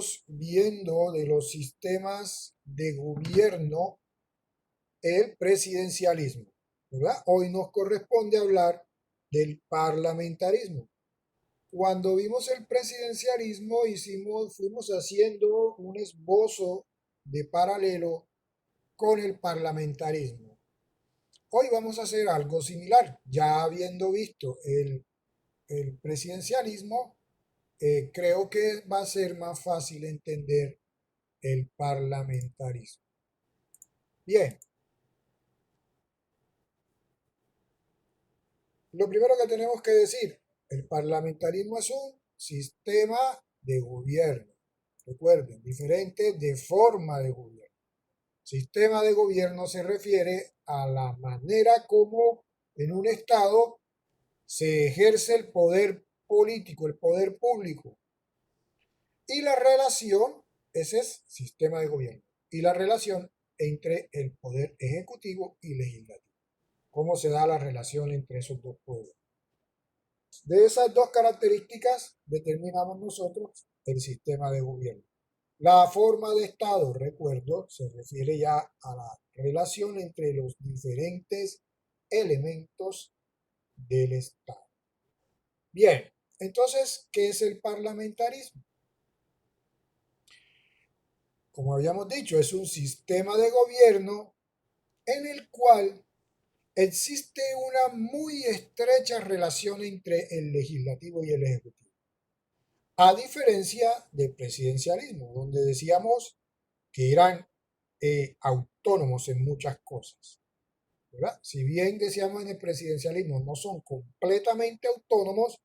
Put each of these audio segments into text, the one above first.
estamos viendo de los sistemas de gobierno el presidencialismo, ¿verdad? Hoy nos corresponde hablar del parlamentarismo. Cuando vimos el presidencialismo, fuimos haciendo un esbozo de paralelo con el parlamentarismo. Hoy vamos a hacer algo similar. Ya habiendo visto el presidencialismo, creo que va a ser más fácil entender el parlamentarismo. Bien, lo primero que tenemos que decir, el parlamentarismo es un sistema de gobierno. Recuerden, diferente de forma de gobierno. Sistema de gobierno se refiere a la manera como en un Estado se ejerce el poder político, el poder público. Y la relación, ese es sistema de gobierno. Y la relación entre el poder ejecutivo y legislativo. ¿Cómo se da la relación entre esos dos poderes? De esas dos características determinamos nosotros el sistema de gobierno. La forma de Estado, recuerdo, se refiere ya a la relación entre los diferentes elementos del Estado. Bien, entonces, ¿qué es el parlamentarismo? Como habíamos dicho, es un sistema de gobierno en el cual existe una muy estrecha relación entre el legislativo y el ejecutivo. A diferencia del presidencialismo, donde decíamos que eran autónomos en muchas cosas, ¿verdad? Si bien decíamos en el presidencialismo no son completamente autónomos,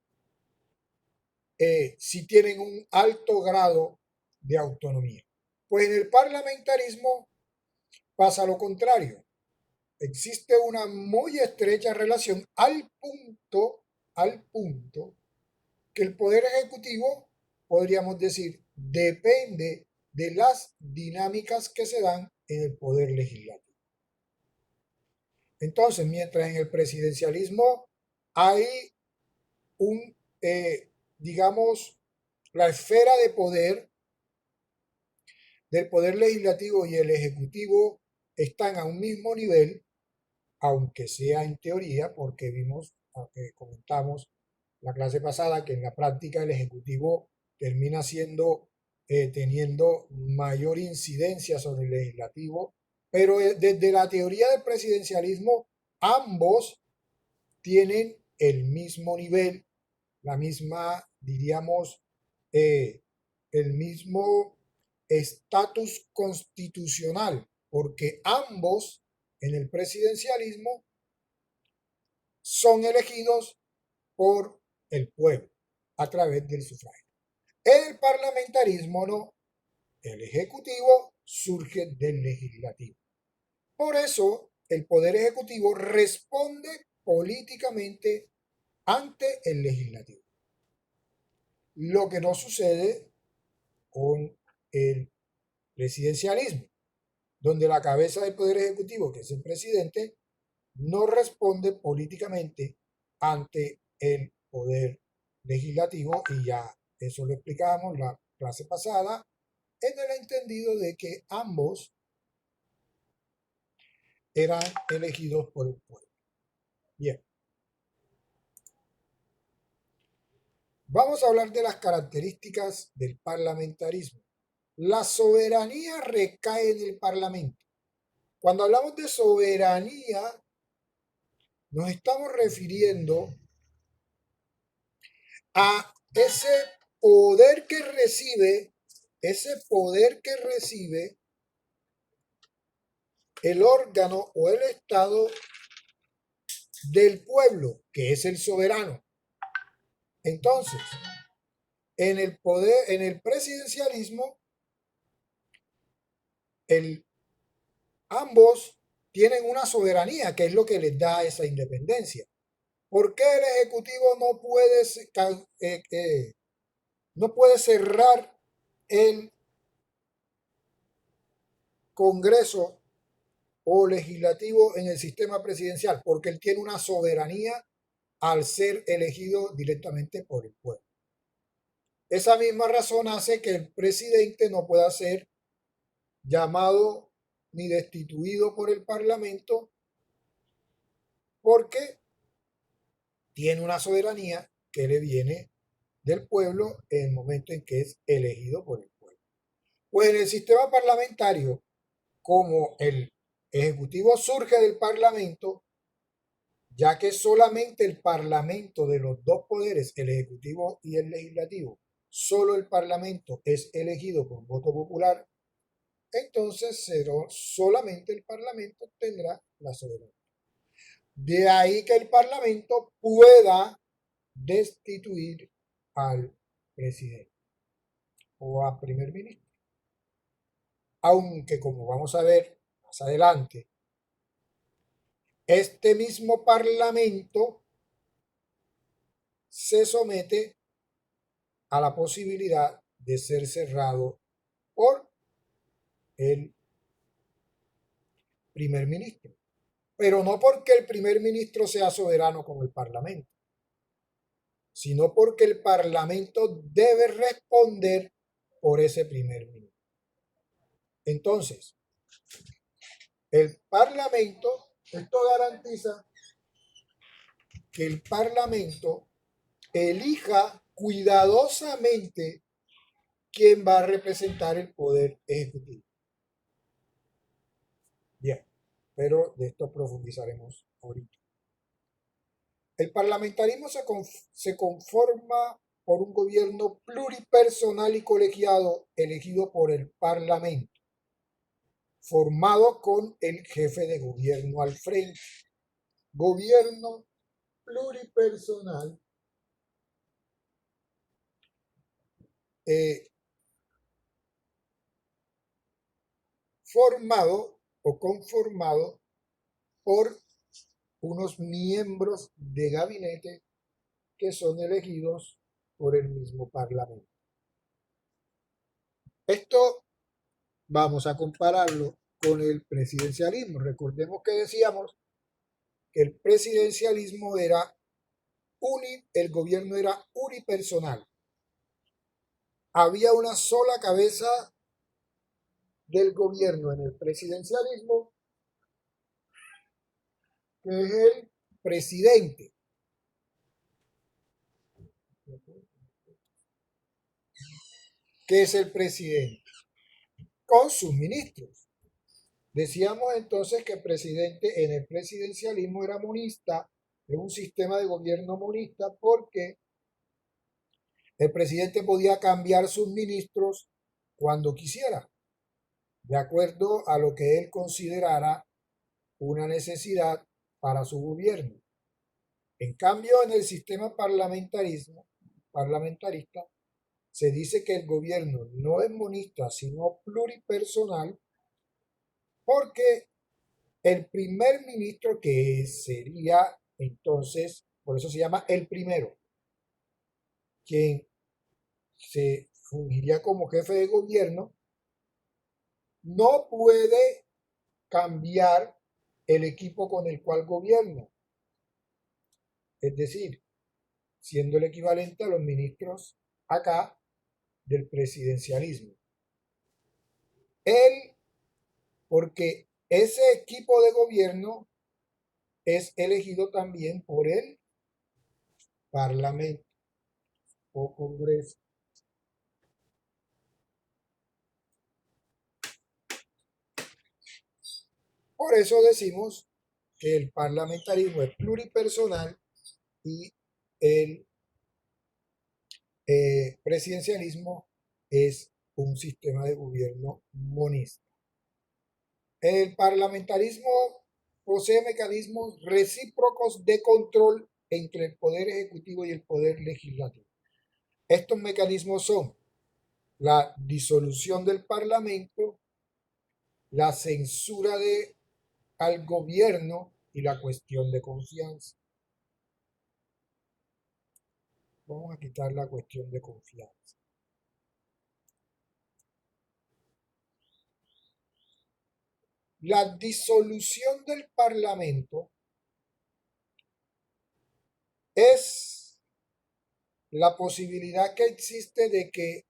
sí tienen un alto grado de autonomía. Pues en el parlamentarismo pasa lo contrario. Existe una muy estrecha relación al punto que el poder ejecutivo, podríamos decir, depende de las dinámicas que se dan en el poder legislativo. Entonces, mientras en el presidencialismo hay un, digamos, la esfera de poder del poder legislativo y el ejecutivo están a un mismo nivel, aunque sea en teoría, porque vimos, aunque comentamos la clase pasada, que en la práctica el ejecutivo termina siendo, teniendo mayor incidencia sobre el legislativo, pero desde la teoría del presidencialismo, ambos tienen el mismo nivel, la misma, diríamos, el mismo estatus constitucional, porque ambos en el presidencialismo son elegidos por el pueblo a través del sufragio. En el parlamentarismo no, el ejecutivo surge del legislativo. Por eso el poder ejecutivo responde políticamente ante el legislativo. Lo que no sucede con el presidencialismo, donde la cabeza del poder ejecutivo, que es el presidente, no responde políticamente ante el poder legislativo, y ya eso lo explicábamos la clase pasada, en el entendido de que ambos eran elegidos por el pueblo. Bien, vamos a hablar de las características del parlamentarismo. La soberanía recae en el parlamento. Cuando hablamos de soberanía, nos estamos refiriendo a ese poder que recibe el órgano o el Estado del pueblo, que es el soberano. Entonces, en el presidencialismo, ambos tienen una soberanía, que es lo que les da esa independencia. ¿Por qué el Ejecutivo no puede cerrar el Congreso o legislativo en el sistema presidencial? Porque él tiene una soberanía al ser elegido directamente por el pueblo. esa misma razón hace que el presidente no pueda ser llamado ni destituido por el Parlamento porque tiene una soberanía que le viene del pueblo en el momento en que es elegido por el pueblo. Pues en el sistema parlamentario, como el Ejecutivo surge del Parlamento, ya que solamente el Parlamento de los dos poderes, el Ejecutivo y el Legislativo, solo el Parlamento es elegido por voto popular, entonces solamente el Parlamento tendrá la soberanía. De ahí que el Parlamento pueda destituir al presidente o al primer ministro. Aunque, como vamos a ver más adelante, este mismo Parlamento se somete a la posibilidad de ser cerrado por el primer ministro. Pero no porque el primer ministro sea soberano como el Parlamento, sino porque el Parlamento debe responder por ese primer ministro. Entonces, el Parlamento, esto garantiza que el Parlamento elija cuidadosamente quién va a representar el poder ejecutivo. Bien, pero de esto profundizaremos ahorita. El parlamentarismo se conforma por un gobierno pluripersonal y colegiado elegido por el Parlamento, formado con el jefe de gobierno al frente. Gobierno pluripersonal formado o conformado por unos miembros de gabinete que son elegidos por el mismo Parlamento. Esto vamos a compararlo con el presidencialismo. Recordemos que decíamos que el presidencialismo era el gobierno era unipersonal. Había una sola cabeza del gobierno en el presidencialismo, que es el presidente. ¿Qué es el presidente? Con sus ministros. Decíamos entonces que el presidente en el presidencialismo era monista, es un sistema de gobierno monista porque el presidente podía cambiar sus ministros cuando quisiera, de acuerdo a lo que él considerara una necesidad para su gobierno. En cambio, en el sistema parlamentarista se dice que el gobierno no es monista, sino pluripersonal, porque el primer ministro, que sería entonces, por eso se llama el primero, quien se fungiría como jefe de gobierno, no puede cambiar el equipo con el cual gobierna. Es decir, siendo el equivalente a los ministros acá del presidencialismo. Él, porque ese equipo de gobierno es elegido también por el Parlamento o Congreso. Por eso decimos que el parlamentarismo es pluripersonal y el presidencialismo es un sistema de gobierno monista. El parlamentarismo posee mecanismos recíprocos de control entre el poder ejecutivo y el poder legislativo. Estos mecanismos son la disolución del parlamento, la censura al gobierno y la cuestión de confianza. Vamos a quitar la cuestión de confianza. La disolución del Parlamento es la posibilidad que existe de que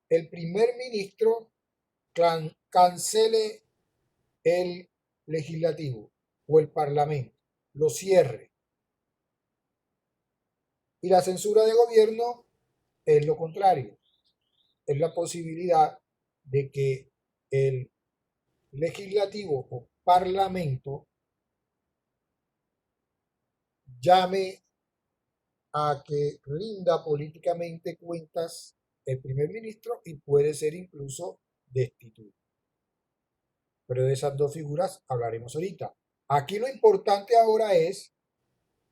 el primer ministro cancele el legislativo o el parlamento, lo cierre. Y la censura de gobierno es lo contrario, es la posibilidad de que el legislativo o parlamento llame a que rinda políticamente cuentas el primer ministro y puede ser incluso destituido. Pero de esas dos figuras hablaremos ahorita. Aquí lo importante ahora es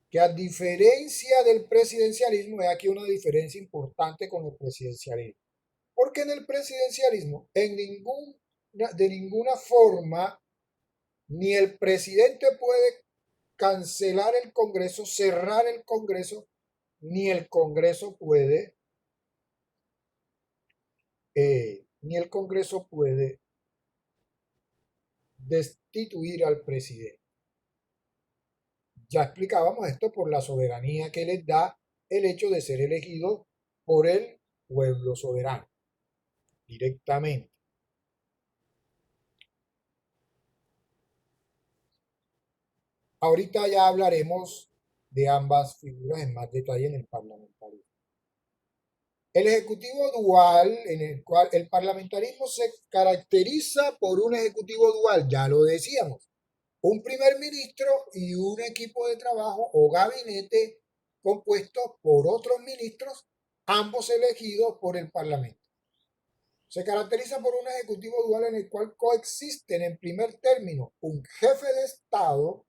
que a diferencia del presidencialismo, hay aquí una diferencia importante con el presidencialismo. Porque en el presidencialismo, de ninguna forma, ni el presidente puede cancelar el Congreso, cerrar el Congreso, ni el Congreso puede, destituir al presidente. Ya explicábamos esto por la soberanía que les da el hecho de ser elegido por el pueblo soberano directamente. Ahorita ya hablaremos de ambas figuras en más detalle en el parlamentarismo. El ejecutivo dual, en el cual el parlamentarismo se caracteriza por un ejecutivo dual, ya lo decíamos, un primer ministro y un equipo de trabajo o gabinete compuesto por otros ministros, ambos elegidos por el Parlamento. Se caracteriza por un ejecutivo dual en el cual coexisten en primer término un jefe de Estado,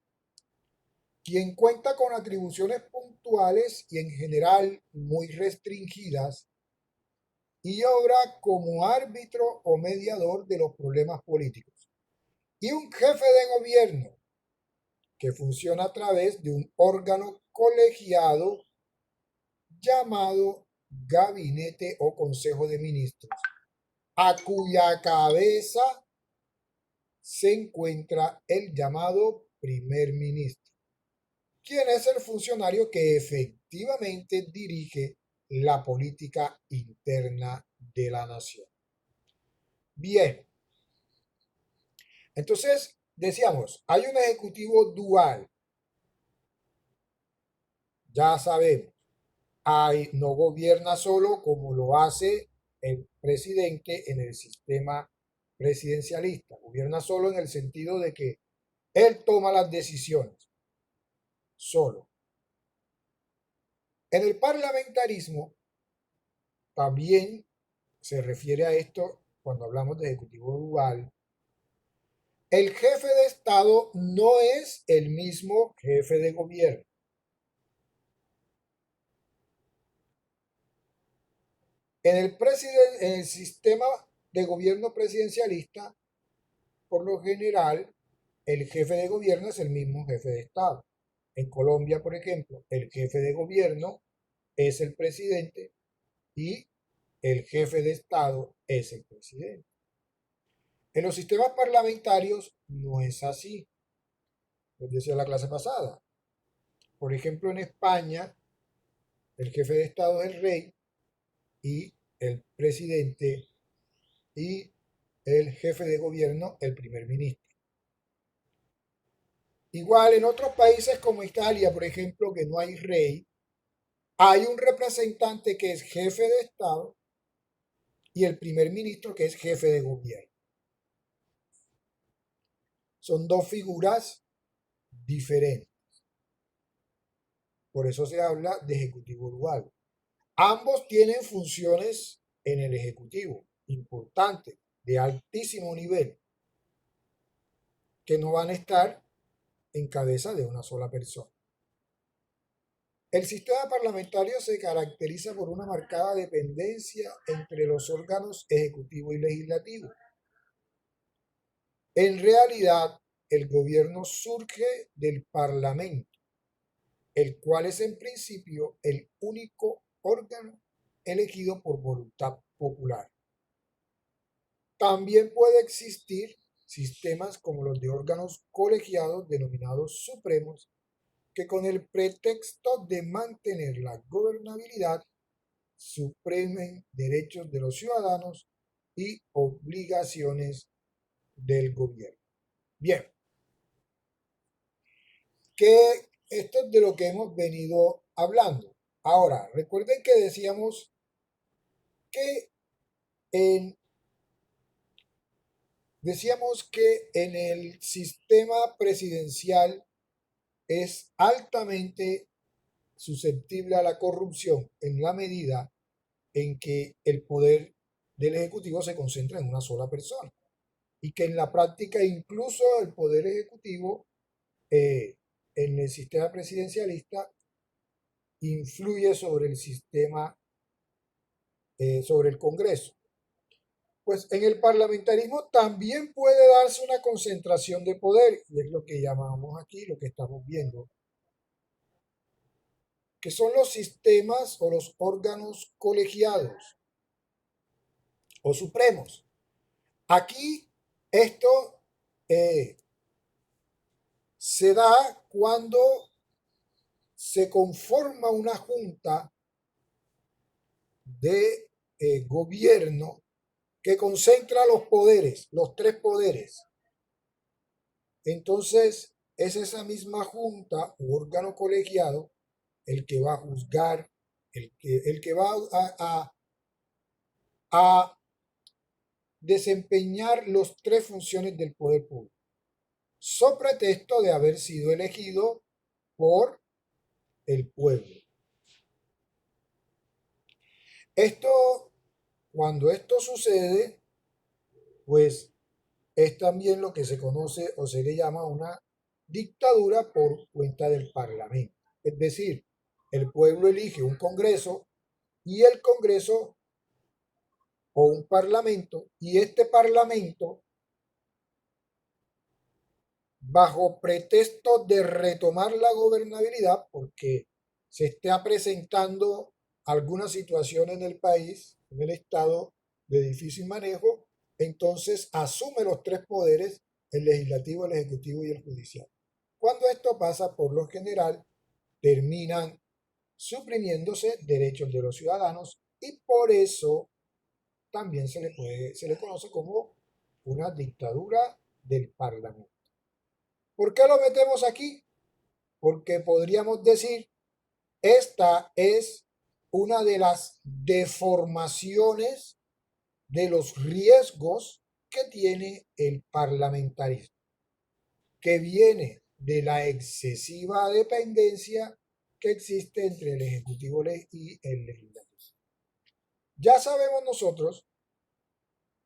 quien cuenta con atribuciones puntuales y en general muy restringidas, y obra como árbitro o mediador de los problemas políticos. Y un jefe de gobierno que funciona a través de un órgano colegiado llamado gabinete o consejo de ministros, a cuya cabeza se encuentra el llamado primer ministro, quien es el funcionario que efectivamente dirige la política interna de la nación. Bien, entonces decíamos, hay un ejecutivo dual, ya sabemos, no gobierna solo como lo hace el presidente en el sistema presidencialista, gobierna solo en el sentido de que él toma las decisiones, solo. En el parlamentarismo también se refiere a esto cuando hablamos de ejecutivo dual. El jefe de Estado no es el mismo jefe de gobierno. En el sistema de gobierno presidencialista, por lo general, el jefe de gobierno es el mismo jefe de Estado. En Colombia, por ejemplo, el jefe de gobierno es el presidente y el jefe de Estado es el presidente. En los sistemas parlamentarios no es así. Les decía la clase pasada. Por ejemplo, en España, el jefe de Estado es el rey y el presidente y el jefe de gobierno el primer ministro. Igual en otros países como Italia, por ejemplo, que no hay rey, hay un representante que es jefe de Estado y el primer ministro que es jefe de gobierno. Son dos figuras diferentes. Por eso se habla de ejecutivo dual. Ambos tienen funciones en el ejecutivo importantes, de altísimo nivel, que no van a estar en cabeza de una sola persona. El sistema parlamentario se caracteriza por una marcada dependencia entre los órganos ejecutivo y legislativo. En realidad, el gobierno surge del Parlamento, el cual es en principio el único órgano elegido por voluntad popular. También puede existir sistemas como los de órganos colegiados denominados supremos, que con el pretexto de mantener la gobernabilidad suprimen derechos de los ciudadanos y obligaciones del gobierno. Bien, que esto es de lo que hemos venido hablando. Ahora, recuerden que decíamos que en el sistema presidencial es altamente susceptible a la corrupción en la medida en que el poder del Ejecutivo se concentra en una sola persona y que en la práctica incluso el poder ejecutivo en el sistema presidencialista influye sobre el sistema, sobre el Congreso. Pues en el parlamentarismo también puede darse una concentración de poder, y es lo que llamamos aquí, lo que estamos viendo, que son los sistemas o los órganos colegiados o supremos. Aquí esto se da cuando se conforma una junta de gobierno que concentra los poderes, los tres poderes. Entonces, es esa misma junta u órgano colegiado el que va a juzgar, el que va a desempeñar las tres funciones del poder público, so pretexto de haber sido elegido por el pueblo. Cuando esto sucede, pues es también lo que se conoce o se le llama una dictadura por cuenta del Parlamento. Es decir, el pueblo elige un Congreso y el Congreso o un Parlamento, y este Parlamento, bajo pretexto de retomar la gobernabilidad, porque se está presentando alguna situación en el país, en el Estado, de difícil manejo, entonces asume los tres poderes, el legislativo, el ejecutivo y el judicial. Cuando esto pasa, por lo general, terminan suprimiéndose derechos de los ciudadanos y por eso también se le conoce como una dictadura del Parlamento. ¿Por qué lo metemos aquí? Porque podríamos decir, esta es una de las deformaciones de los riesgos que tiene el parlamentarismo, que viene de la excesiva dependencia que existe entre el Ejecutivo y el Legislativo. Ya sabemos nosotros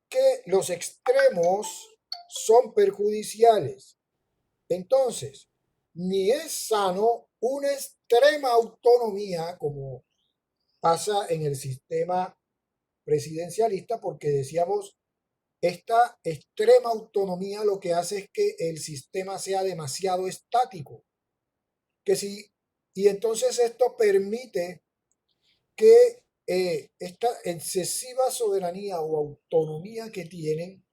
que los extremos son perjudiciales. Entonces, ni es sano una extrema autonomía como pasa en el sistema presidencialista, porque decíamos, esta extrema autonomía lo que hace es que el sistema sea demasiado estático. Y entonces esto permite que esta excesiva soberanía o autonomía que tienen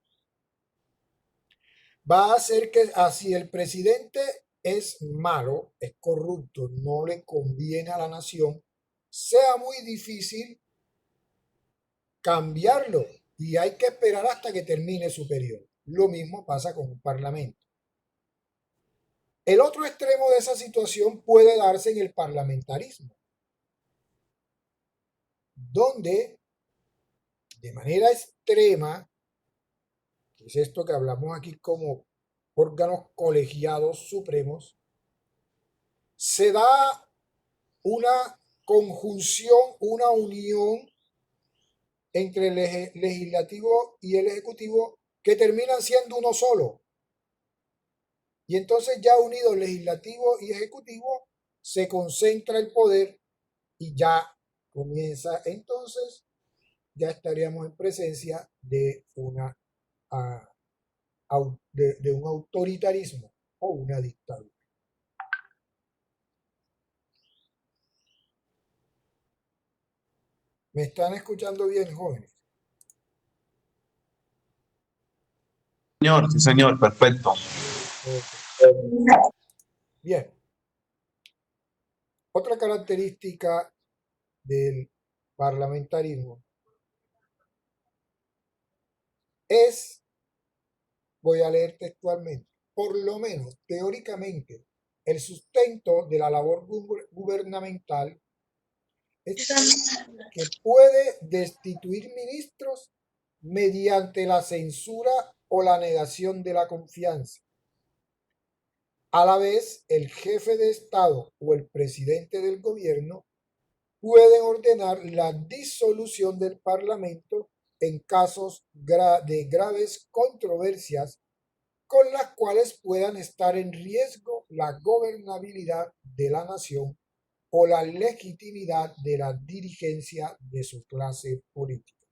va a hacer que si el presidente es malo, es corrupto, no le conviene a la nación, sea muy difícil cambiarlo y hay que esperar hasta que termine su periodo. Lo mismo pasa con un parlamento. El otro extremo de esa situación puede darse en el parlamentarismo, donde de manera extrema, que es esto que hablamos aquí como órganos colegiados supremos, se da una conjunción, una unión entre el legislativo y el ejecutivo que terminan siendo uno solo. Y entonces ya unidos legislativo y ejecutivo se concentra el poder y ya comienza entonces, ya estaríamos en presencia de una de un autoritarismo o una dictadura. ¿Me están escuchando bien, jóvenes? Señor, sí, señor, perfecto. Okay. Bien. Otra característica del parlamentarismo es, voy a leer textualmente, por lo menos teóricamente, el sustento de la labor gubernamental es que puede destituir ministros mediante la censura o la negación de la confianza. A la vez, el jefe de Estado o el presidente del gobierno pueden ordenar la disolución del Parlamento en casos de graves controversias con las cuales puedan estar en riesgo la gobernabilidad de la nación o la legitimidad de la dirigencia de su clase política.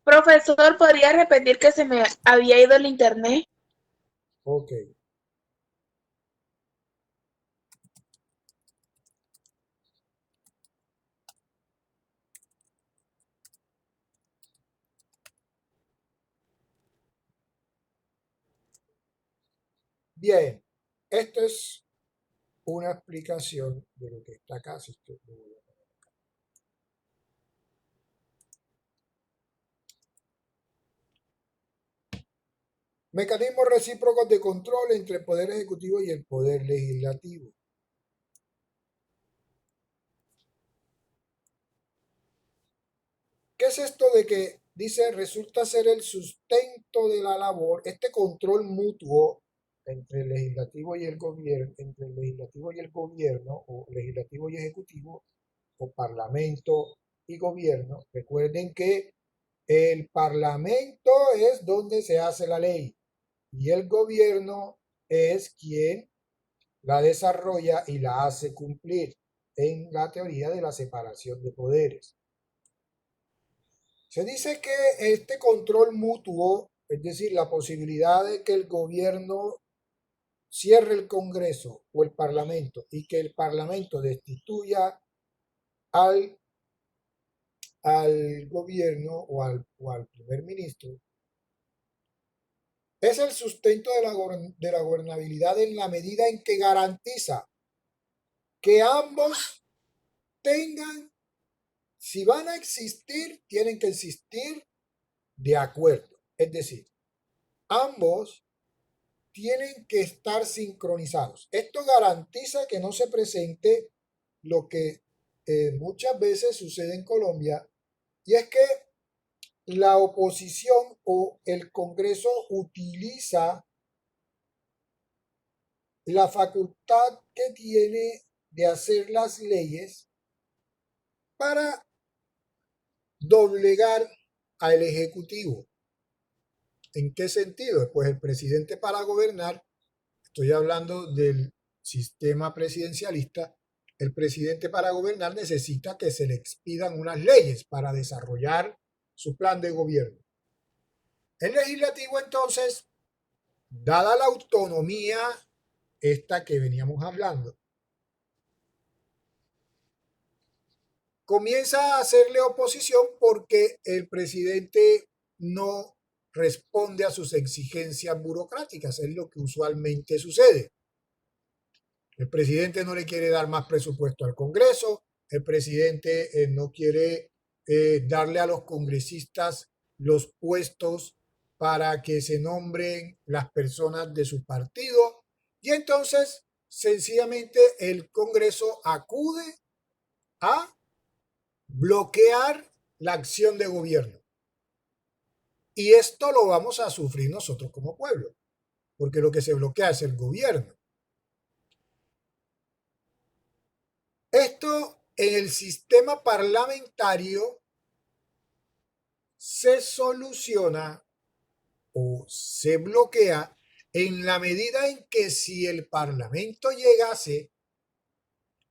Profesor, ¿podría repetir que se me había ido el internet? Ok. Bien, esto es una explicación de lo que está acá. Si usted lo voy a poner acá. Mecanismos recíprocos de control entre el Poder Ejecutivo y el Poder Legislativo. ¿Qué es esto de que dice resulta ser el sustento de la labor, este control mutuo entre el legislativo y el gobierno, o legislativo y ejecutivo, o parlamento y gobierno? Recuerden que el parlamento es donde se hace la ley y el gobierno es quien la desarrolla y la hace cumplir en la teoría de la separación de poderes. Se dice que este control mutuo, es decir, la posibilidad de que el gobierno cierre el Congreso o el Parlamento y que el Parlamento destituya al gobierno o al primer ministro, es el sustento de la gobernabilidad en la medida en que garantiza que ambos tengan, si van a existir, tienen que existir de acuerdo. Es decir, ambos tienen que estar sincronizados. Esto garantiza que no se presente lo que muchas veces sucede en Colombia, y es que la oposición o el Congreso utiliza la facultad que tiene de hacer las leyes para doblegar al Ejecutivo. ¿En qué sentido? Pues el presidente, para gobernar, estoy hablando del sistema presidencialista, el presidente, para gobernar, necesita que se le expidan unas leyes para desarrollar su plan de gobierno. El legislativo, entonces, dada la autonomía esta que veníamos hablando, comienza a hacerle oposición porque el presidente no responde a sus exigencias burocráticas. Es lo que usualmente sucede. El presidente no le quiere dar más presupuesto al Congreso, el presidente no quiere darle a los congresistas los puestos para que se nombren las personas de su partido, y entonces sencillamente el Congreso acude a bloquear la acción de gobierno. Y esto lo vamos a sufrir nosotros como pueblo, porque lo que se bloquea es el gobierno. Esto en el sistema parlamentario se soluciona o se bloquea en la medida en que, si el Parlamento llegase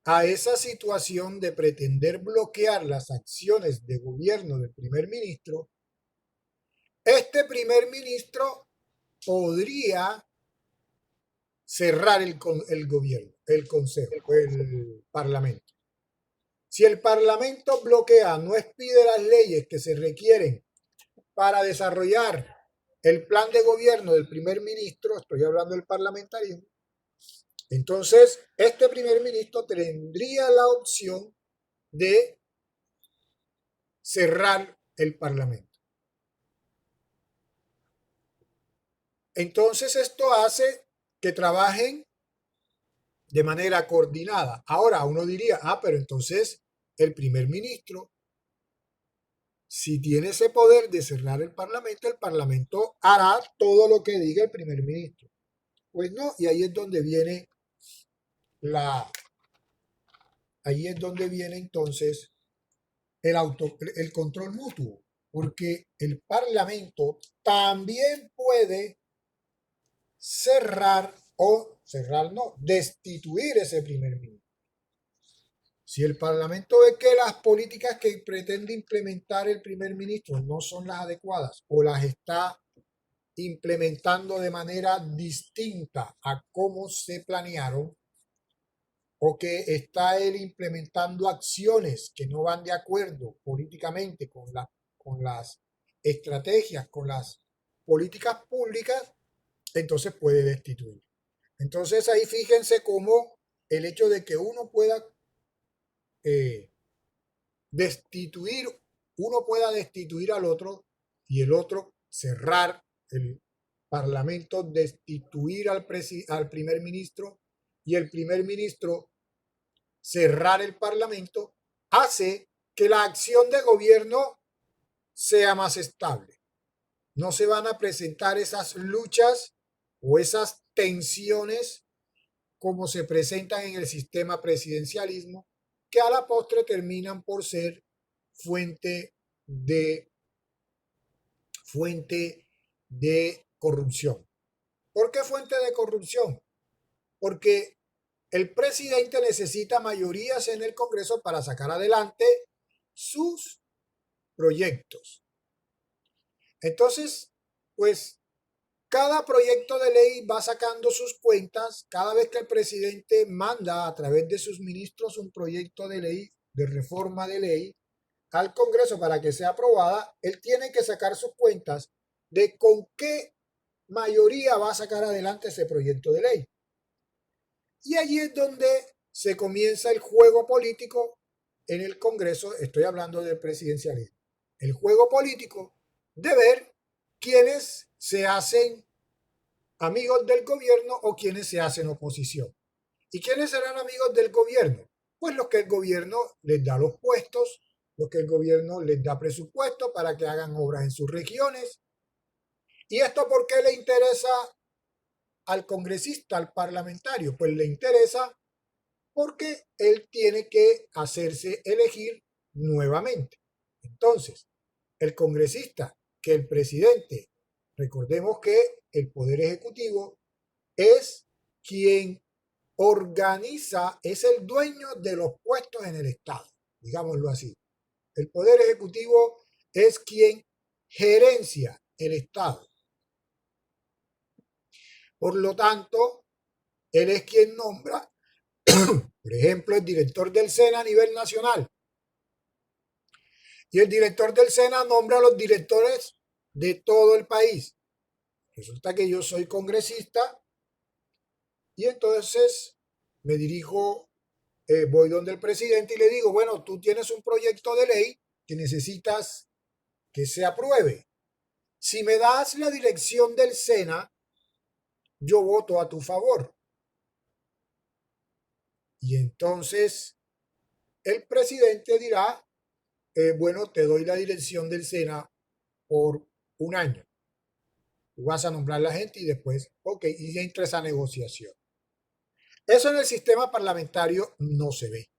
a esa situación de pretender bloquear las acciones de gobierno del primer ministro, este primer ministro podría cerrar el gobierno, el consejo, el parlamento. Si el parlamento bloquea, no expide las leyes que se requieren para desarrollar el plan de gobierno del primer ministro, estoy hablando del parlamentarismo, entonces este primer ministro tendría la opción de cerrar el parlamento. Entonces esto hace que trabajen de manera coordinada. Ahora uno diría, pero entonces el primer ministro, si tiene ese poder de cerrar el Parlamento hará todo lo que diga el primer ministro. Pues no, y ahí es donde viene entonces el control mutuo, porque el Parlamento también puede destituir ese primer ministro. Si el Parlamento ve que las políticas que pretende implementar el primer ministro no son las adecuadas o las está implementando de manera distinta a cómo se planearon, o que está él implementando acciones que no van de acuerdo políticamente con las estrategias, con las políticas públicas, entonces puede destituir. Entonces ahí fíjense cómo el hecho de que uno pueda destituir al otro y el otro cerrar el Parlamento, destituir al primer ministro y el primer ministro cerrar el Parlamento, hace que la acción de gobierno sea más estable. No se van a presentar esas luchas o esas tensiones como se presentan en el sistema presidencialismo, que a la postre terminan por ser fuente de corrupción. ¿Por qué fuente de corrupción? Porque el presidente necesita mayorías en el Congreso para sacar adelante sus proyectos. Entonces, pues cada proyecto de ley va sacando sus cuentas. Cada vez que el presidente manda a través de sus ministros un proyecto de ley, de reforma de ley, al Congreso para que sea aprobada, él tiene que sacar sus cuentas de con qué mayoría va a sacar adelante ese proyecto de ley. Y allí es donde se comienza el juego político en el Congreso. Estoy hablando del presidencialismo. El juego político de ver quiénes se hacen amigos del gobierno o quienes se hacen oposición. ¿Y quiénes serán amigos del gobierno? Pues los que el gobierno les da los puestos, los que el gobierno les da presupuesto para que hagan obras en sus regiones. ¿Y esto por qué le interesa al congresista, al parlamentario? Pues le interesa porque él tiene que hacerse elegir nuevamente. Entonces, el congresista, que el presidente, recordemos que el Poder Ejecutivo es quien organiza, es el dueño de los puestos en el Estado, digámoslo así. El Poder Ejecutivo es quien gerencia el Estado. Por lo tanto, él es quien nombra, por ejemplo, el director del SENA a nivel nacional. Y el director del SENA nombra a los directores de todo el país. Resulta que yo soy congresista y entonces me dirijo, voy donde el presidente y le digo, bueno, tú tienes un proyecto de ley que necesitas que se apruebe. Si me das la dirección del SENA, yo voto a tu favor. Y entonces el presidente dirá, bueno, te doy la dirección del SENA por un año. Tú vas a nombrar a la gente y después, ok, y entra esa negociación. Eso en el sistema parlamentario no se ve.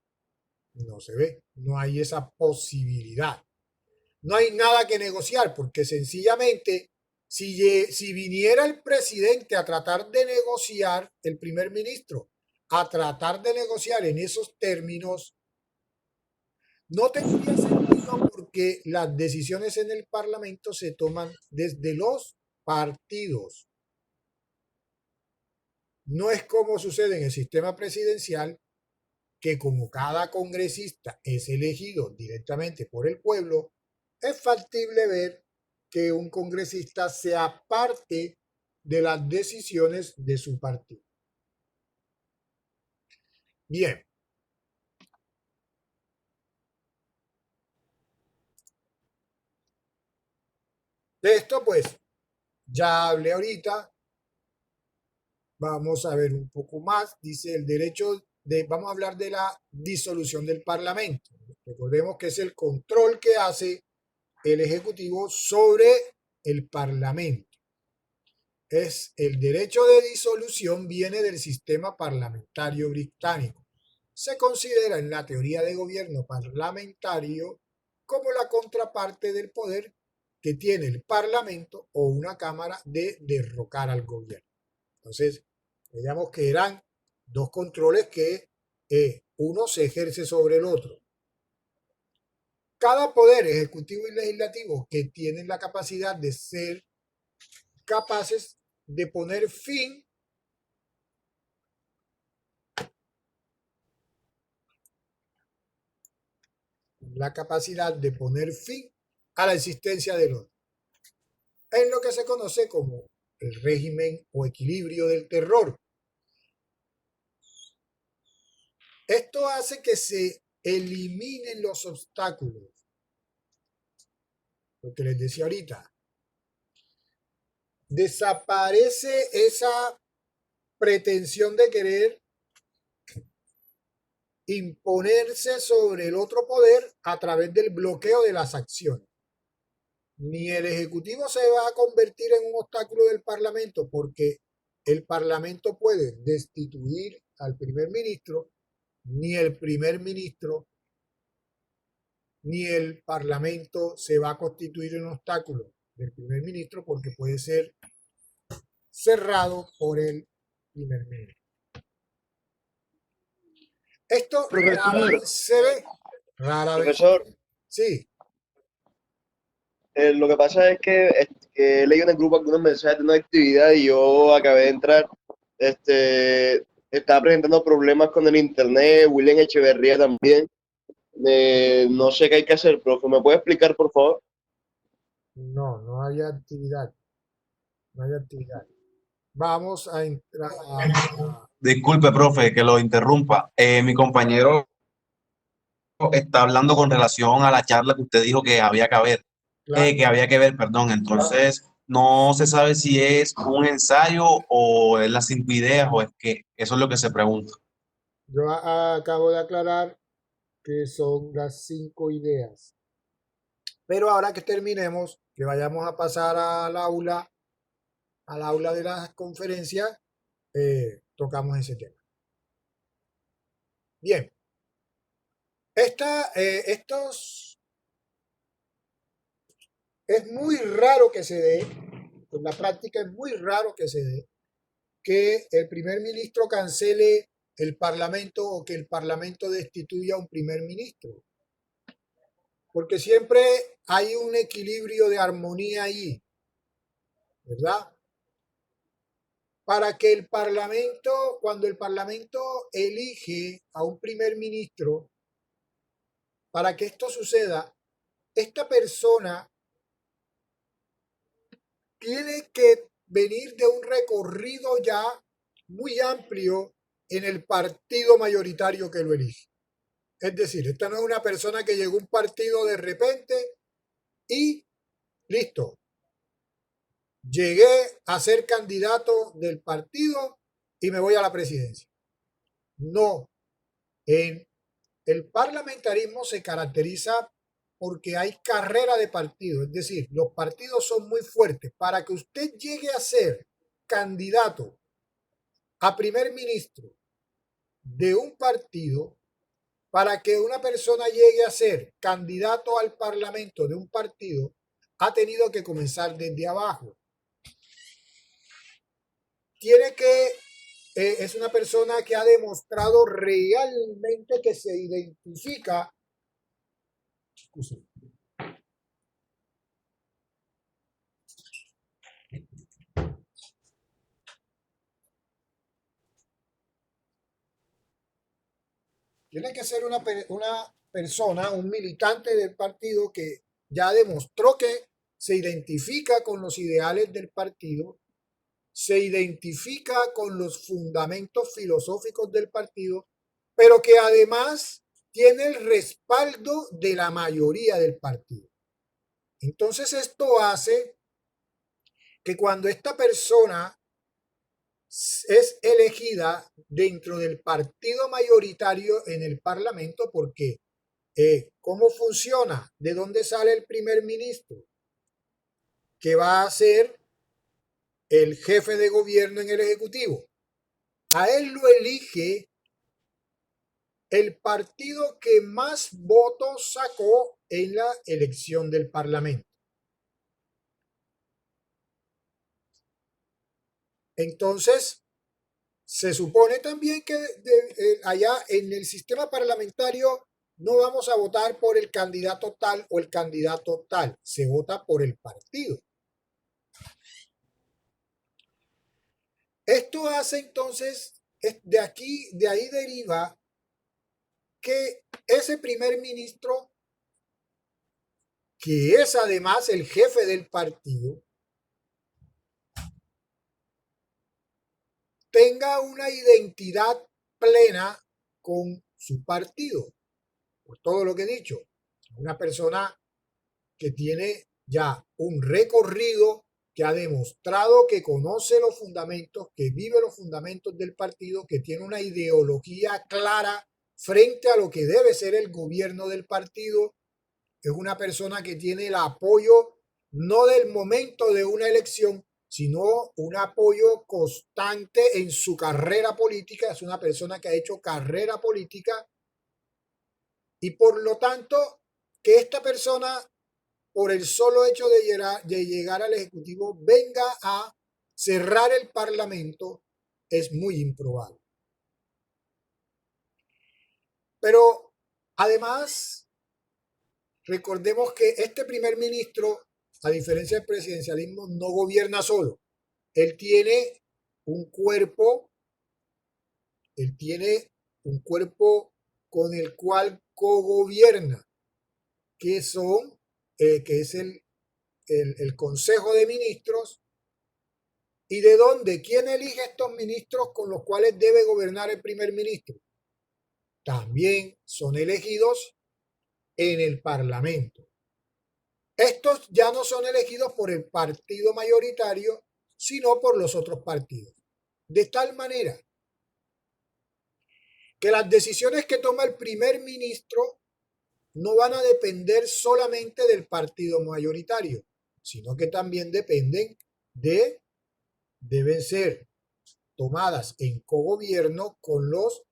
No se ve. No hay esa posibilidad. No hay nada que negociar porque sencillamente si viniera el presidente a tratar de negociar, el primer ministro, a tratar de negociar en esos términos, no tendría sentido porque las decisiones en el Parlamento se toman desde los partidos. No es como sucede en el sistema presidencial, que como cada congresista es elegido directamente por el pueblo, es factible ver que un congresista sea parte de las decisiones de su partido. Bien. De esto, pues, ya hablé ahorita. Vamos a ver un poco más. Dice el derecho de, vamos a hablar de la disolución del Parlamento. Recordemos que es el control que hace el Ejecutivo sobre el Parlamento. Es el derecho de disolución viene del sistema parlamentario británico. Se considera en la teoría de gobierno parlamentario como la contraparte del poder que tiene el Parlamento o una Cámara de derrocar al gobierno. Entonces, digamos que eran dos controles que uno se ejerce sobre el otro. Cada poder ejecutivo y legislativo que tienen la capacidad de ser capaces de poner fin a la existencia del otro. Es lo que se conoce como el régimen o equilibrio del terror. Esto hace que se eliminen los obstáculos. Lo que les decía ahorita. Desaparece esa pretensión de querer imponerse sobre el otro poder a través del bloqueo de las acciones. Ni el Ejecutivo se va a convertir en un obstáculo del Parlamento porque el Parlamento puede destituir al primer ministro, ni el primer ministro ni el Parlamento se va a constituir en un obstáculo del primer ministro porque puede ser cerrado por el primer ministro. Esto se ve rara vez. Profesor, Sí, lo que pasa es que he leído en el grupo algunos mensajes de una actividad y yo acabé de entrar. Estaba presentando problemas con el internet, William Echeverría también. No sé qué hay que hacer, profe. ¿Me puede explicar, por favor? no hay actividad. No hay actividad. Vamos a entrar. Disculpe, profe, que lo interrumpa. Mi compañero está hablando con relación a la charla que usted dijo que había que haber, Claro, que había que ver, perdón. Entonces, no se sabe si es un ensayo o es las 5 ideas o es que eso es lo que se pregunta. yo acabo de aclarar que son las 5 ideas. Pero ahora que terminemos, que vayamos a pasar al aula de las conferencias, tocamos ese tema. Bien, estos es muy raro que se dé, en la práctica es muy raro que se dé, que el primer ministro cancele el Parlamento o que el Parlamento destituya a un primer ministro. Porque siempre hay un equilibrio de armonía ahí, ¿verdad? Para que el Parlamento, cuando el Parlamento elige a un primer ministro, para que esto suceda, esta persona tiene que venir de un recorrido ya muy amplio en el partido mayoritario que lo elige. Es decir, esta no es una persona que llegó a un partido de repente y listo, llegué a ser candidato del partido y me voy a la presidencia. No, en el parlamentarismo se caracteriza porque hay carrera de partido, es decir, los partidos son muy fuertes. Para que usted llegue a ser candidato a primer ministro de un partido, para que una persona llegue a ser candidato al parlamento de un partido, ha tenido que comenzar desde abajo. Es una persona que ha demostrado realmente que se identifica. Tiene que ser una persona, un militante del partido que ya demostró que se identifica con los ideales del partido, se identifica con los fundamentos filosóficos del partido, pero que además tiene el respaldo de la mayoría del partido. Entonces esto hace que cuando esta persona es elegida dentro del partido mayoritario en el Parlamento, porque ¿cómo funciona? ¿De dónde sale el primer ministro? Que va a ser el jefe de gobierno en el Ejecutivo. A él lo elige el partido que más votos sacó en la elección del Parlamento. Entonces, se supone también que allá en el sistema parlamentario no vamos a votar por el candidato tal o el candidato tal, se vota por el partido. Esto hace entonces, de ahí deriva que ese primer ministro, que es además el jefe del partido, tenga una identidad plena con su partido. Por todo lo que he dicho, una persona que tiene ya un recorrido, que ha demostrado que conoce los fundamentos, que vive los fundamentos del partido, que tiene una ideología clara frente a lo que debe ser el gobierno del partido. Es una persona que tiene el apoyo no del momento de una elección, sino un apoyo constante en su carrera política. Es una persona que ha hecho carrera política y por lo tanto que esta persona, por el solo hecho de llegar al Ejecutivo, venga a cerrar el Parlamento, es muy improbable. Pero además, recordemos que este primer ministro, a diferencia del presidencialismo, no gobierna solo. Él tiene un cuerpo, con el cual cogobierna, que es el Consejo de Ministros. ¿Y de dónde? ¿Quién elige estos ministros con los cuales debe gobernar el primer ministro? También son elegidos en el Parlamento. Estos ya no son elegidos por el partido mayoritario, sino por los otros partidos. De tal manera que las decisiones que toma el primer ministro no van a depender solamente del partido mayoritario, sino que también deben ser tomadas en cogobierno con los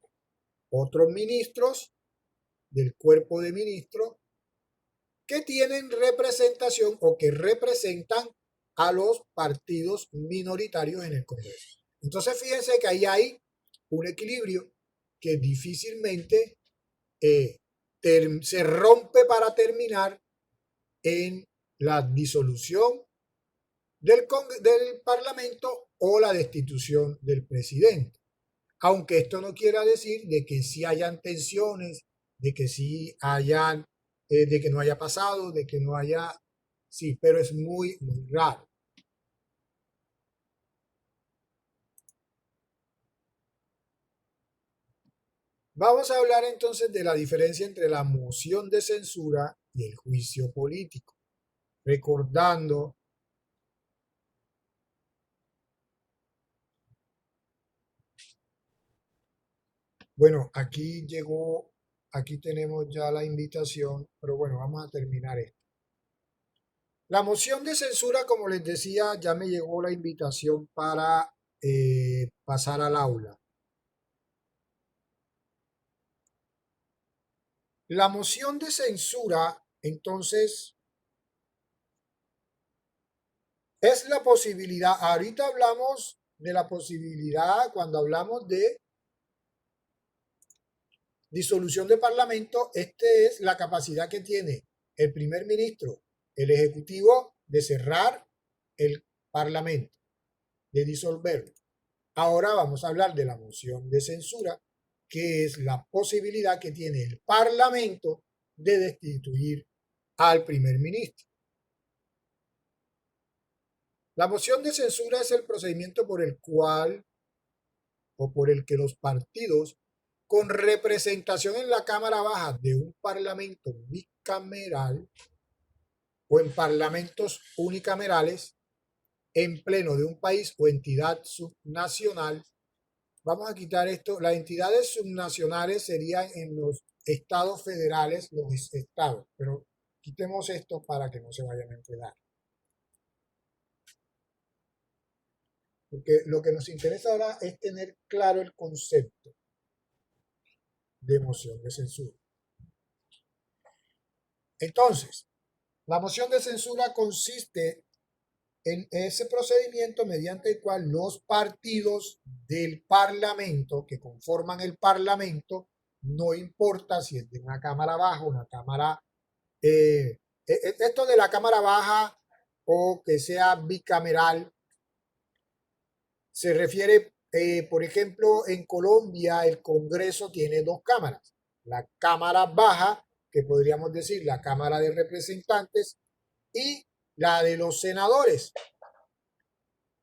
otros ministros del cuerpo de ministros que tienen representación o que representan a los partidos minoritarios en el Congreso. Entonces fíjense que ahí hay un equilibrio que difícilmente se rompe para terminar en la disolución del Parlamento o la destitución del presidente. Aunque esto no quiera decir de que sí hayan tensiones, de que sí hayan, de que no haya pasado, de que no haya, sí, pero es muy, muy raro. Vamos a hablar entonces de la diferencia entre la moción de censura y el juicio político, recordando bueno, aquí tenemos ya la invitación, pero bueno, vamos a terminar esto. La moción de censura, como les decía, ya me llegó la invitación para pasar al aula. La moción de censura, entonces, es la posibilidad, ahorita hablamos de la posibilidad cuando hablamos de disolución de parlamento, esta es la capacidad que tiene el primer ministro, el ejecutivo, de cerrar el parlamento, de disolverlo. Ahora vamos a hablar de la moción de censura, que es la posibilidad que tiene el parlamento de destituir al primer ministro. La moción de censura es el procedimiento por el cual o por el que los partidos con representación en la Cámara Baja de un parlamento bicameral o en parlamentos unicamerales en pleno de un país o entidad subnacional. Vamos a quitar esto. Las entidades subnacionales serían en los estados federales, los estados, pero quitemos esto para que no se vayan a enredar. Porque lo que nos interesa ahora es tener claro el concepto de moción de censura. Entonces, la moción de censura consiste en ese procedimiento mediante el cual los partidos del Parlamento que conforman el Parlamento, no importa si es de una Cámara Baja, una Cámara, esto de la Cámara Baja o que sea bicameral, se refiere, por ejemplo, en Colombia el Congreso tiene dos cámaras, la Cámara Baja, que podríamos decir la Cámara de Representantes, y la de los senadores,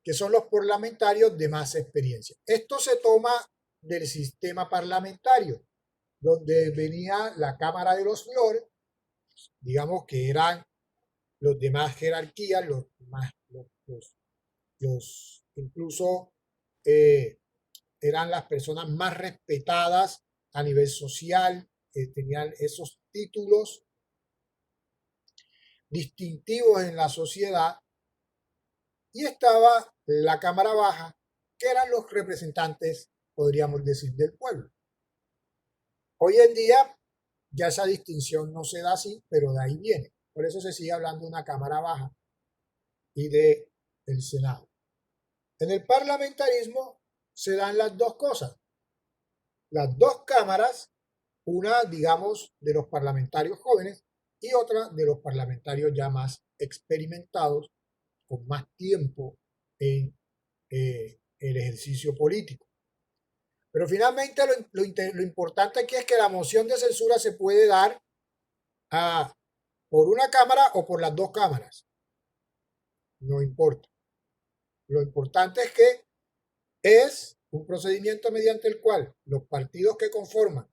que son los parlamentarios de más experiencia. Esto se toma del sistema parlamentario, donde venía la Cámara de los Lores, digamos que eran los de más jerarquía, los incluso eran las personas más respetadas a nivel social, tenían esos títulos distintivos en la sociedad, y estaba la Cámara Baja, que eran los representantes, podríamos decir, del pueblo. Hoy en día ya esa distinción no se da así, pero de ahí viene. Por eso se sigue hablando de una Cámara Baja y del Senado. En el parlamentarismo se dan las dos cosas. Las dos cámaras, una, digamos, de los parlamentarios jóvenes y otra de los parlamentarios ya más experimentados, con más tiempo en el ejercicio político. Pero finalmente lo importante aquí es que la moción de censura se puede dar por una cámara o por las dos cámaras. No importa. Lo importante es que es un procedimiento mediante el cual los partidos que conforman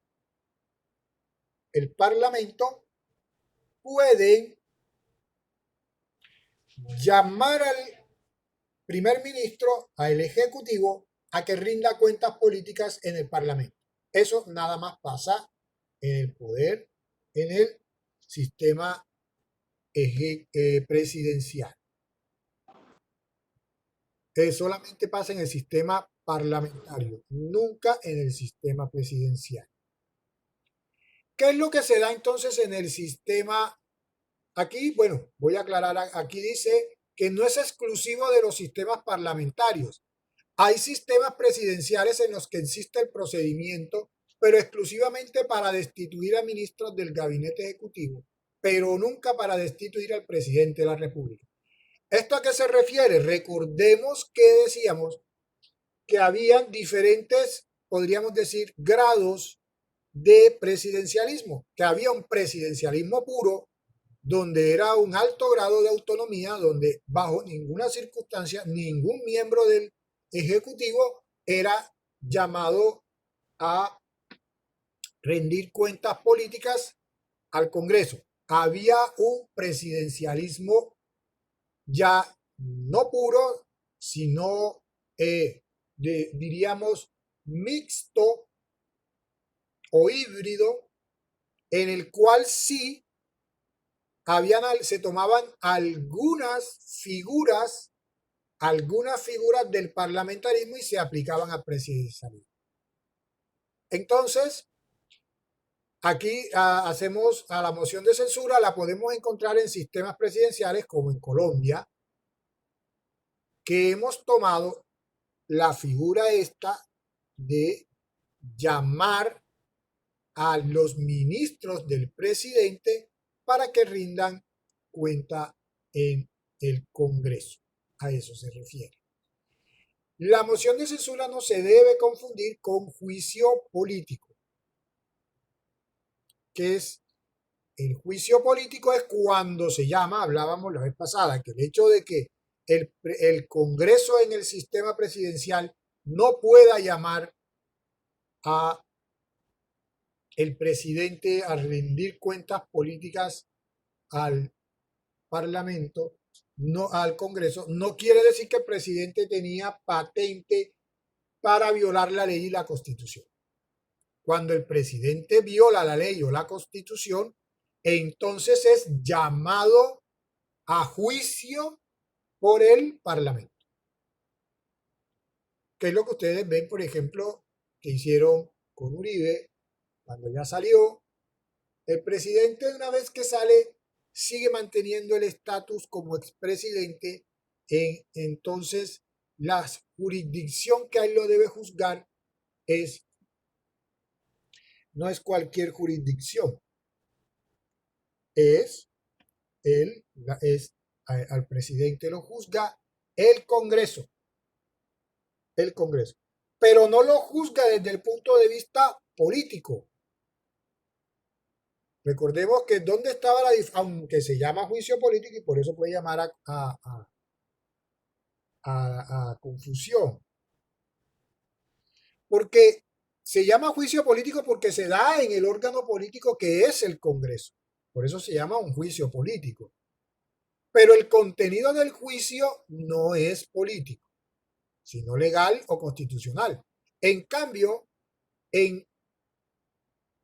el Parlamento pueden llamar al primer ministro, al Ejecutivo, a que rinda cuentas políticas en el Parlamento. Eso nada más pasa en el poder, en el sistema presidencial. Solamente pasa en el sistema parlamentario, nunca en el sistema presidencial. ¿Qué es lo que se da entonces en el sistema? Aquí, bueno, voy a aclarar, aquí dice que no es exclusivo de los sistemas parlamentarios. Hay sistemas presidenciales en los que existe el procedimiento, pero exclusivamente para destituir a ministros del gabinete ejecutivo, pero nunca para destituir al presidente de la República. ¿Esto a qué se refiere? Recordemos que decíamos que habían diferentes, podríamos decir, grados de presidencialismo, que había un presidencialismo puro, donde era un alto grado de autonomía, donde bajo ninguna circunstancia ningún miembro del Ejecutivo era llamado a rendir cuentas políticas al Congreso. Había un presidencialismo ya no puro, sino diríamos mixto o híbrido, en el cual sí se tomaban algunas figuras del parlamentarismo y se aplicaban al presidencialismo. Entonces, aquí hacemos a la moción de censura, la podemos encontrar en sistemas presidenciales como en Colombia, que hemos tomado la figura esta de llamar a los ministros del presidente para que rindan cuenta en el Congreso. A eso se refiere. La moción de censura no se debe confundir con juicio político. ¿Qué es el juicio político? Es cuando se llama, hablábamos la vez pasada, que el hecho de que el Congreso en el sistema presidencial no pueda llamar a el presidente a rendir cuentas políticas al Parlamento, no al Congreso, no quiere decir que el presidente tenía patente para violar la ley y la Constitución. Cuando el presidente viola la ley o la Constitución, entonces es llamado a juicio por el Parlamento. Que es lo que ustedes ven, por ejemplo, que hicieron con Uribe cuando ya salió. El presidente, una vez que sale, sigue manteniendo el estatus como expresidente. Entonces, la jurisdicción que a él lo debe juzgar no es cualquier jurisdicción. Al presidente lo juzga el Congreso. El Congreso. Pero no lo juzga desde el punto de vista político. Recordemos que dónde estaba aunque se llama juicio político y por eso puede llamar a confusión. Porque se llama juicio político porque se da en el órgano político que es el Congreso. Por eso se llama un juicio político. Pero el contenido del juicio no es político, sino legal o constitucional. En cambio, en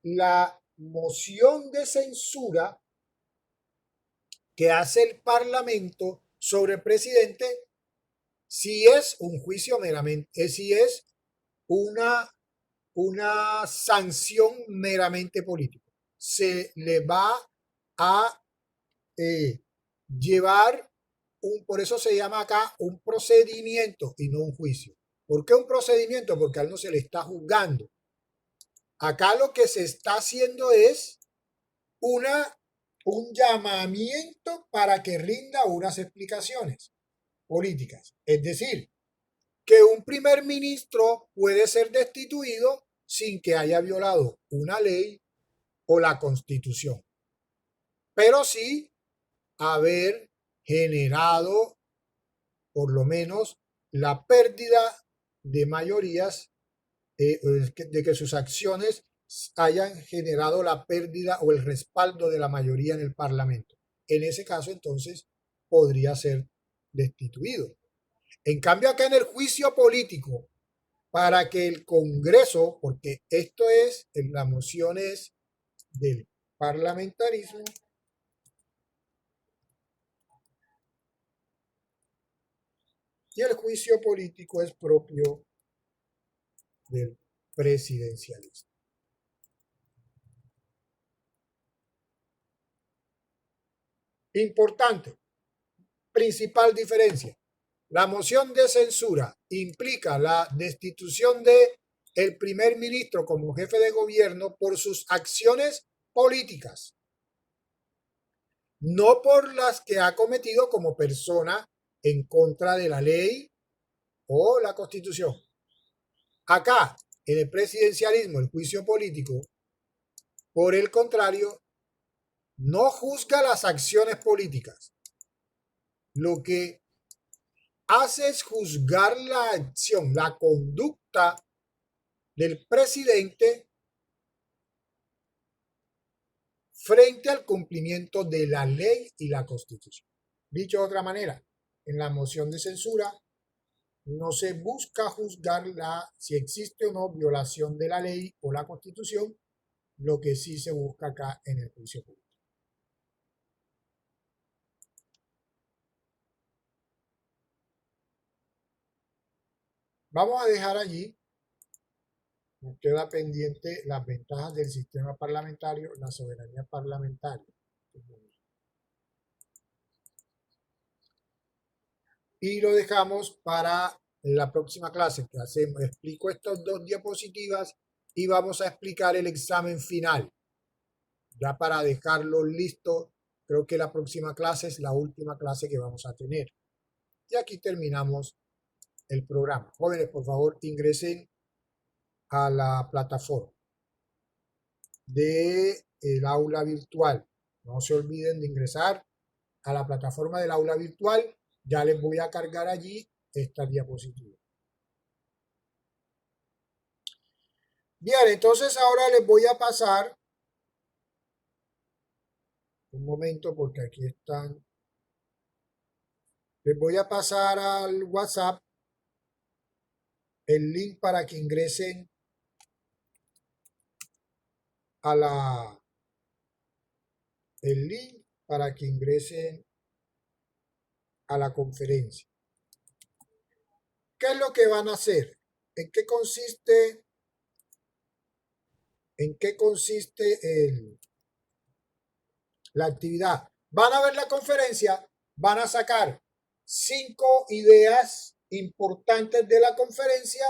la moción de censura que hace el Parlamento sobre el presidente, si es un juicio meramente, si es una sanción meramente política. Se le va a llevar por eso se llama acá un procedimiento y no un juicio. ¿Por qué un procedimiento? Porque a él no se le está juzgando. Acá lo que se está haciendo es un llamamiento para que rinda unas explicaciones políticas. Es decir, que un primer ministro puede ser destituido sin que haya violado una ley o la Constitución, pero sí haber generado por lo menos la pérdida de mayorías, de que sus acciones hayan generado la pérdida o el respaldo de la mayoría en el Parlamento. En ese caso, entonces, podría ser destituido. En cambio, acá en el juicio político, para que el Congreso, porque esto es, la moción es del parlamentarismo, y el juicio político es propio del presidencialismo. Importante, principal diferencia. La moción de censura implica la destitución de el primer ministro como jefe de gobierno por sus acciones políticas, no por las que ha cometido como persona en contra de la ley o la Constitución. Acá, en el presidencialismo, el juicio político, por el contrario, no juzga las acciones políticas. Lo que hace es juzgar la acción, la conducta del presidente frente al cumplimiento de la ley y la Constitución. Dicho de otra manera, en la moción de censura no se busca juzgar si existe o no violación de la ley o la Constitución, lo que sí se busca acá en el juicio político. Vamos a dejar allí. Nos queda pendiente las ventajas del sistema parlamentario, la soberanía parlamentaria. Y lo dejamos para la próxima clase que hacemos. Explico estas dos diapositivas y vamos a explicar el examen final. Ya para dejarlo listo, creo que la próxima clase es la última clase que vamos a tener. Y aquí terminamos el programa. Jóvenes, por favor, ingresen a la plataforma del aula virtual. No se olviden de ingresar a la plataforma del aula virtual Ya les voy a cargar allí esta diapositiva. Bien, entonces ahora les voy a pasar un momento porque aquí están. Les voy a pasar al WhatsApp el link para que ingresen a el link para que ingresen a la conferencia. ¿Qué es lo que van a hacer? ¿En qué consiste? ¿En qué consiste la actividad? Van a ver la conferencia, van a sacar 5 ideas importantes de la conferencia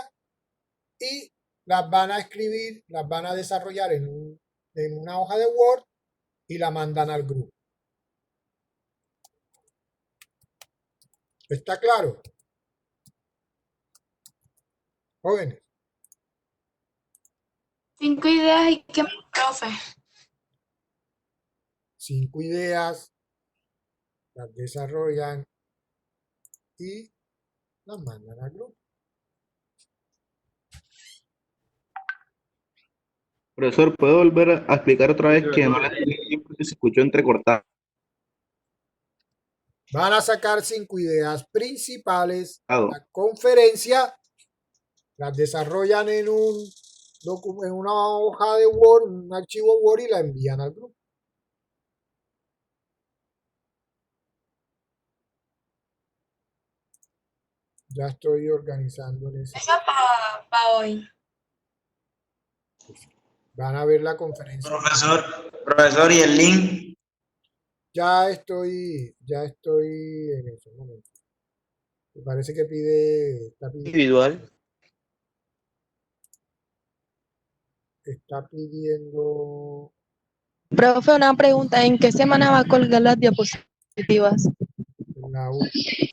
y las van a escribir, las van a desarrollar en una hoja de Word y la mandan al grupo. ¿Está claro? Jóvenes. 5 ideas y qué, profe. 5 ideas, las desarrollan y las mandan al grupo. Profesor, ¿puedo volver a explicar otra vez que no le entendí bien porque se escuchó entrecortado? Van a sacar 5 ideas principales de la conferencia, las desarrollan en una hoja de Word, un archivo Word y la envían al grupo. Ya estoy organizándoles. Esa para hoy. Van a ver la conferencia. Profesor, ¿y el link? Ya estoy en ese momento. Me parece que está Individual. pidiendo Profe, una pregunta, ¿en qué semana va a colgar las diapositivas? la última.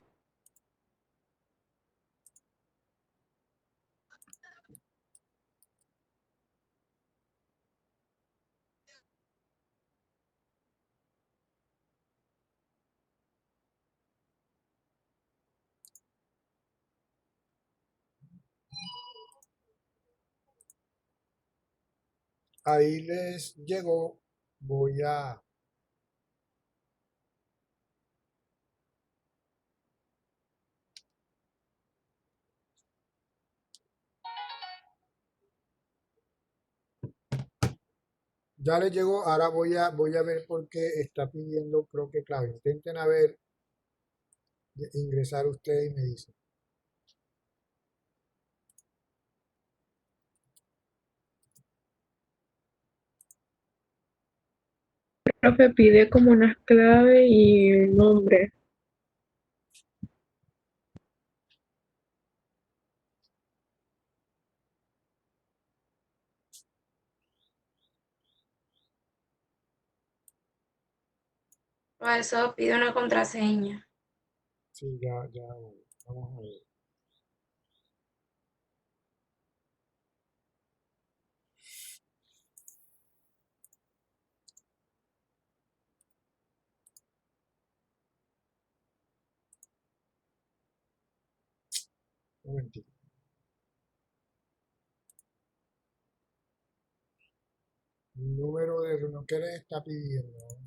Ahí les llegó. Ya les llegó. Ahora voy a ver por qué está pidiendo, creo que clave. Intenten a ver, ingresar ustedes y me dicen. Profe, pide como unas claves y un nombre. Profesor, pide una contraseña. Sí, ya, vamos a ver. Un momentito. Número de reunión que les está pidiendo.